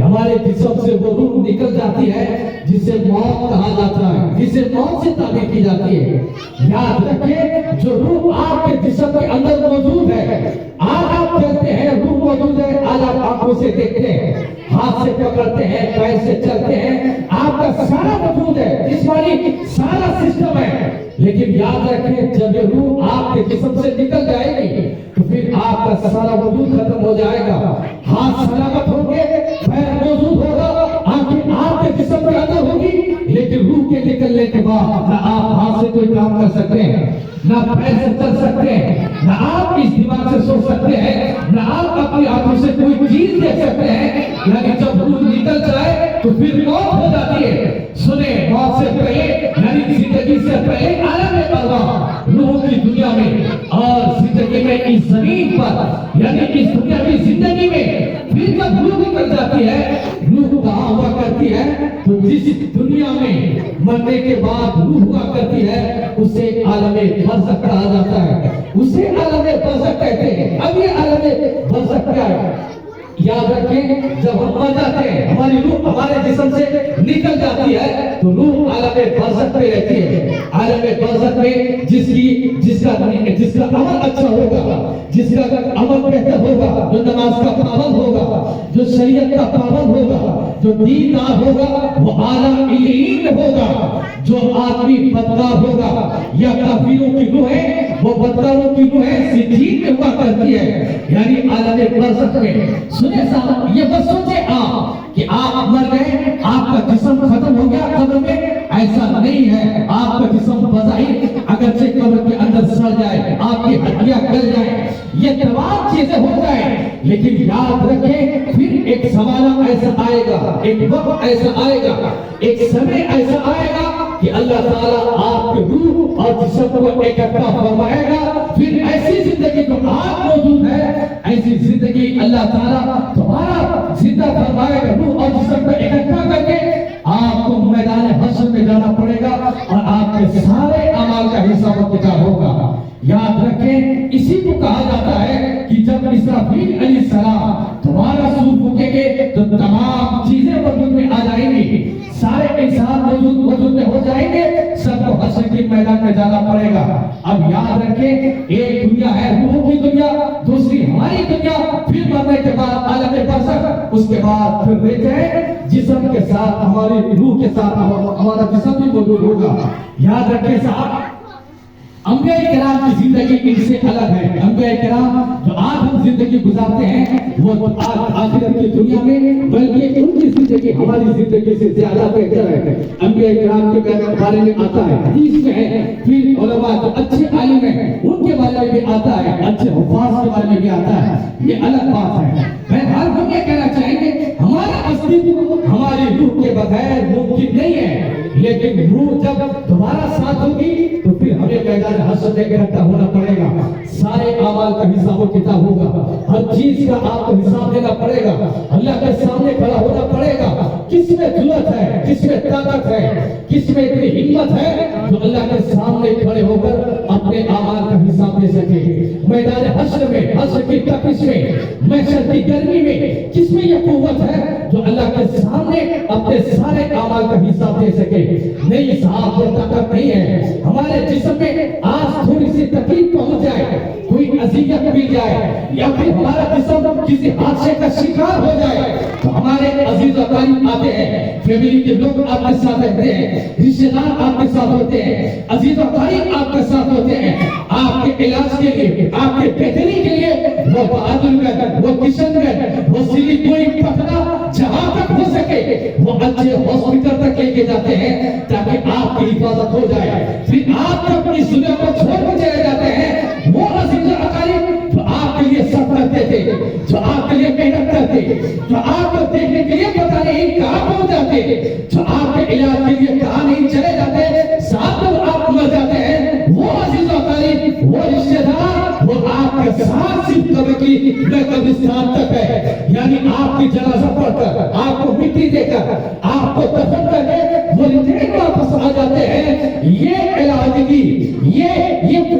ہمارے جسم سے وہ روح نکل جاتی ہے جسے موت کہا جاتا ہے، جسے موت سے تعبیر کی جاتی ہے۔ یاد رکھیں جو روح آپ کے جسم کے اندر موجود ہے، آج آپ چلتے ہیں روح موجود ہے، آج آپ آنکھوں سے دیکھتے ہیں، ہاتھ سے پکڑتے ہیں، پیر سے چلتے ہیں، آپ کا سارا وجود ہے، جسمانی سارا سسٹم ہے، لیکن یاد رکھیں جب یہ روح آپ کے جسم سے نکل جائے گی تو پھر آپ کا سارا وجود ختم ہو جائے گا۔ ہاتھ سلامت ہوں گے، پیر موجود ہوگا، آنکھیں آپ کے جسم کے اندر ہوگی، لیکن روح کے نکلنے کے بعد نہ آپ ہاتھ سے کوئی کام کر سکتے ہیں، نہ پیر سے چل سکتے ہیں، نہ آپ اس دماغ سے سو سکتے ہیں، نہ آپ اپنی آنکھوں سے کوئی چیز دیکھ سکتے ہیں۔ یعنی جب روح نکل جائے تو پھر موت ہو جاتی ہے۔ سنیں، موت سے پہلے یعنی زندگی سے پہلے عالم ارواح روح کی دنیا میں اور زندگی میں اس زمین پر یعنی اس دنیا کی زندگی میں پھر جب روح نکل جاتی ہے، روح کہاں ہوا کرتی ہے؟ تو جس دنیا میں مرنے کے بعد روح ہوا کرتی ہے اسے عالم برزخ کہا جاتا ہے، اسے عالم برزخ کہتے ہیں۔ اب یہ عالم برزخ کیا ہے؟ یاد رکھیں جب ہم مر جاتے ہیں ہماری روح ہمارے جسم سے نکل جاتی ہے تو روح عالم برزخ میں رہتی ہے۔ عالم برزخ میں جس کا عمل اچھا ہوگا، جس کا عمل بہتر ہوگا، جو نماز کا پابند ہوگا، جو شریعت کا پابند ہوگا، جو دیندار ہوگا وہ اعلیٰ علین میں ہوگا۔ جو آدمی بدکار ہوگا یا کافروں کی روحیں وہ بدکاروں کی روحیں سجین میں ہوا کرتی ہے، یعنی عالم برزخ میں۔ سنیں صاحب، یہ بس سوچیں آپ کہ آپ مر گئے، آپ کا جسم ختم ہو گیا قبر میں، ایسا نہیں ہے۔ آپ کا جسم بظاہر اگرچہ قبر کے اندر سڑ جائے، آپ کی ہڈیاں گل جائیں، یہ تمام چیزیں ہو جائیں، لیکن یاد رکھیں پھر ایک زمانہ ایسا آئے گا، ایک وقت ایسا آئے گا، ایک سمے ایسا آئے گا کہ اللہ تعالیٰ آپ کے روح اور جسم کو اکٹھا فرمائے گا۔ پھر ایسی زندگی جو آج موجود ہے، ایسی زندگی اللہ تعالیٰ تمہارا زندہ فرمائے گا، روح اور جسم کو اکٹھا کر کے آپ کو میدان حشر میں جانا پڑے گا اور آپ کے سارے اعمال کا حساب و کتاب ہوگا۔ یاد رکھیں اسی کو کہا جاتا ہے کہ جب اسرافیل علیہ السلام تمہارا سور پھونکیں گے تو تمام چیزیں وجود میں آ جائیں گی، سارے انسان وجود میں ہو جائیں گے، سب کو حشر کے میدان میں جانا پڑے گا۔ اب یاد رکھیں ایک دنیا ہے روح کی دنیا، دوسری ہماری دنیا، پھر مرنے کے بعد عالم برزخ، اس کے بعد پھر دیکھتے ہیں جسم کے ساتھ ہماری روح کے ساتھ ہمارا جسم بھی موجود ہوگا۔ یاد رکھیں صاحب انبیاء کرام کی زندگی ان سے الگ ہے۔ انبیاء کرام جو آج ہم زندگی گزارتے ہیں وہ آخرت کی دنیا میں، بلکہ ان کی زندگی ہماری زندگی سے زیادہ بہتر ہے۔ انبیاء کرام کے بارے میں آتا ہے، حدیث میں ہے، پھر علماء جو اچھے عالم ہیں ان کے بارے میں بھی آتا ہے، اچھے حفاظ کے بارے میں بھی آتا ہے، یہ الگ بات ہے۔ بہرحال ہم یہ کہنا چاہیں گے ہمارا اسلوب ہماری روح کے بغیر ممکن نہیں ہے، لیکن روح جب دوبارہ ساتھ ہوگی تو پھر ہمیں میدان حشر میں اکٹھا ہونا پڑے گا، سارے اعمال کا حساب و کتاب ہوگا، ہر چیز کا آپ کو حساب دینا پڑے گا، اللہ کے سامنے کھڑا ہونا پڑے گا۔ کس میں جرأت ہے، کس میں طاقت ہے، کس میں اتنی ہمت ہے جو اللہ کے سامنے کھڑے ہو کر اپنے اعمال کا حساب دے سکے؟ میدان حشر میں، حشر کی تپش میں، محشر کی گرمی میں کس میں یہ قوت ہے جو اللہ کے سامنے اپنے سارے اعمال کا حساب دے سکے؟ نہیں صاحب، وہ طاقت نہیں ہے۔ ہمارے جسم میں آج تھوڑی سی تکلیف پہنچ جائے، کوئی اذیت مل جائے یا پھر ہمارا جسم کسی حادثے کا شکار ہو جائے تو ہمارے عزیز و قریب آتے ہیں، فیملی کے لوگ آپ کے ساتھ رہتے ہیں، رشتے دار آپ کے ساتھ ہوتے ہیں، عزیز و قریب آپ کے ساتھ ہوتے ہیں، آپ کے علاج کے لیے، آپ کے بہتری کے لیے وہ بہادر گڑھ، وہ کشن گڑھ، وہ سلی کوئی پٹنہ جہاں تک ہو سکے وہ اچھے ہاسپٹل تک لے کے جاتے ہیں تاکہ آپ کی حفاظت ہو جائے۔ پھر آپ جب اس دنیا کو چھوڑ کے چلے جاتے ہیں، وہ عزیز و اقارب جو آپ کے لیے سب کرتے تھے، جو آپ کے لیے محنت کرتے، جو آپ کو دیکھنے کے لیے پتہ نہیں کہاں پہنچ جاتے، جو آپ کے علاج کے لیے کہاں نہیں چلے جاتے، ساتھ جب آپ مر جاتے ہیں، وہ عزیز و اقارب، وہ رشتے دار، وہ آپ کے ساتھ صرف قبر کی قبرستان تک ہے، یعنی آپ کی جنازہ پڑھ کر، آپ کو مٹی دے کر، آپ کو دفن کر کے وہ ریٹرن واپس آ جاتے ہیں۔ یہ علاج کی، یہ